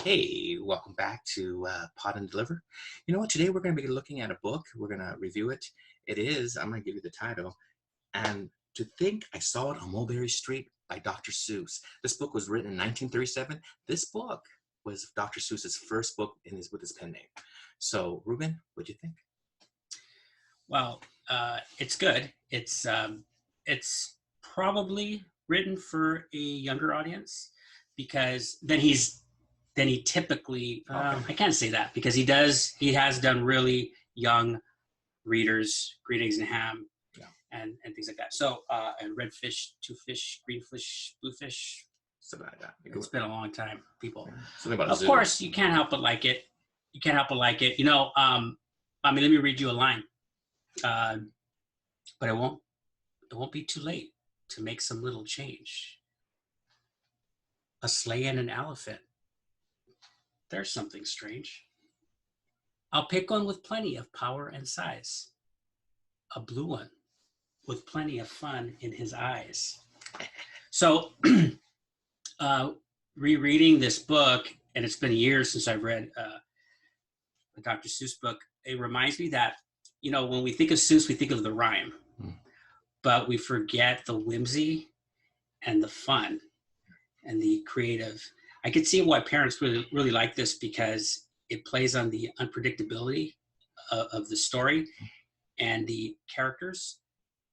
Hey, welcome back to Pod and Deliver. You know what? Today we're going to be looking at a book. We're going to review it. I'm going to give you the title. And to think I saw it on Mulberry Street by Dr. Seuss. This book was written in 1937. This book was Dr. Seuss's first book with his pen name. So, Ruben, what do you think? Well, it's good. It's probably written for a younger audience because then he typically I can't say that because he has done really young readers, green eggs and ham, Yeah. and things like that. So and red fish, two fish, green fish, blue fish. Something like that. It's been a long time, people. Something about Of course, you can't help but like it. You can't help but like it. Let me read you a line. But it won't be too late to make some little change. A sleigh and an elephant. There's something strange. I'll pick one with plenty of power and size. A blue one with plenty of fun in his eyes. So, rereading this book, and it's been years since I've read the Dr. Seuss book, it reminds me that, when we think of Seuss, we think of the rhyme, but we forget the whimsy and the fun and the creative. I could see why parents really, really like this because it plays on the unpredictability of the story and the characters.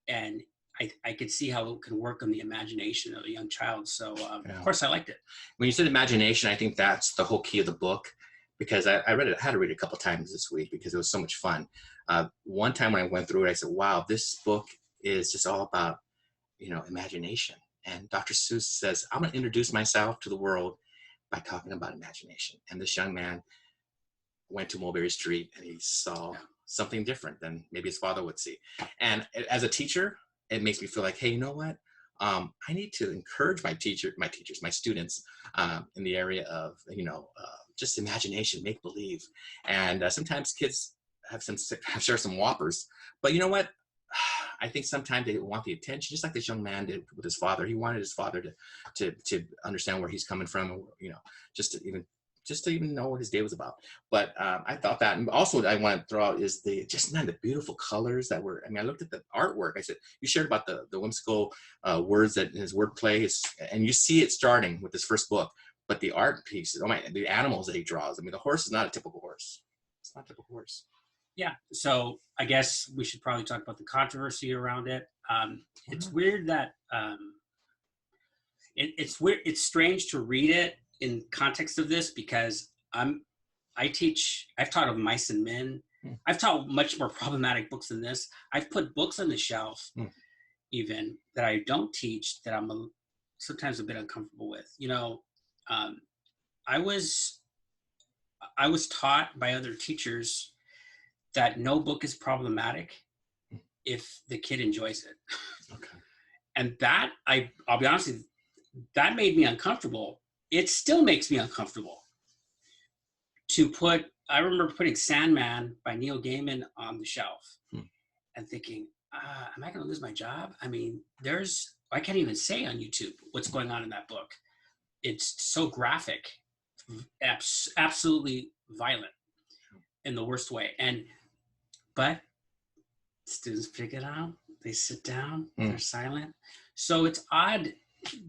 And I could see how it can work on the imagination of a young child. So, Of course, I liked it. When you said imagination, I think that's the whole key of the book. Because I read it, I had to read it a couple of times this week because it was so much fun. One time when I went through it, I said, wow, this book is just all about, imagination. And Dr. Seuss says, I'm going to introduce myself to the world by talking about imagination. And this young man went to Mulberry Street and he saw something different than maybe his father would see. And as a teacher, it makes me feel like, hey, you know what? I need to encourage my students in the area of, just imagination, make believe. And sometimes kids share some whoppers, but you know what? I think sometimes they want the attention, just like this young man did with his father. He wanted his father to understand where he's coming from, just to even know what his day was about. But I thought that, and also what I want to throw out is the beautiful colors that were. I looked at the artwork. I said, you shared about the whimsical words that his wordplay is, and you see it starting with this first book. But the art pieces, the animals that he draws. The horse is not a typical horse. It's not a typical horse. Yeah. So I guess we should probably talk about the controversy around it. It's weird that it's weird. It's strange to read it in context of this because I've taught of mice and men. I've taught much more problematic books than this. I've put books on the shelf even that I don't teach that I'm sometimes a bit uncomfortable with. I was taught by other teachers that no book is problematic if the kid enjoys it. Okay. And that, I'll be honest with you, that made me uncomfortable. It still makes me uncomfortable I remember putting Sandman by Neil Gaiman on the shelf and thinking, am I going to lose my job? I can't even say on YouTube what's going on in that book. It's so graphic, absolutely violent in the worst way. But students pick it up, they sit down, they're silent. So it's odd,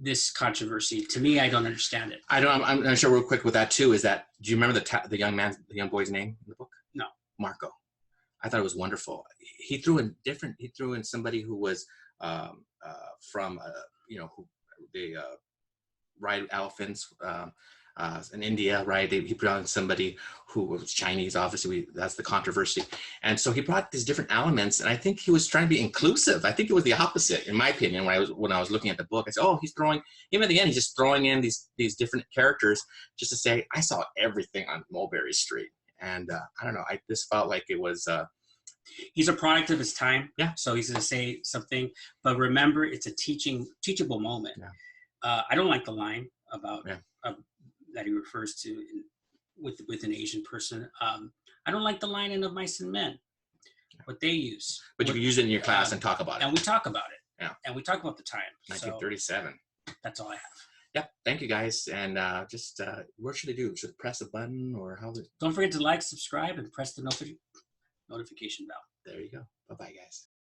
this controversy. To me, I don't understand it. I'm not sure real quick with that too, is that, do you remember the young boy's name in the book? No. Marco. I thought it was wonderful. He threw in somebody who was from, who they ride elephants in India, right? He brought in somebody who was Chinese, obviously, that's the controversy. And so he brought these different elements, and I think he was trying to be inclusive. I think it was the opposite, in my opinion, when I was looking at the book. I said, he's throwing, even at the end, he's just throwing in these different characters just to say, I saw everything on Mulberry Street. And I don't know, I just felt like it was... He's a product of his time. Yeah. So he's going to say something, but remember, it's a teachable moment. Yeah. I don't like the line about that he refers to with an Asian person. I don't like the line in Of Mice and Men, what they use. But you can use it in your class and talk about it. And we talk about it. Yeah. And we talk about the time. 1937. So that's all I have. Yep. Thank you guys. And just what should they do? Should they press a button or how? Don't forget to like, subscribe, and press the notification bell. There you go. Bye bye, guys.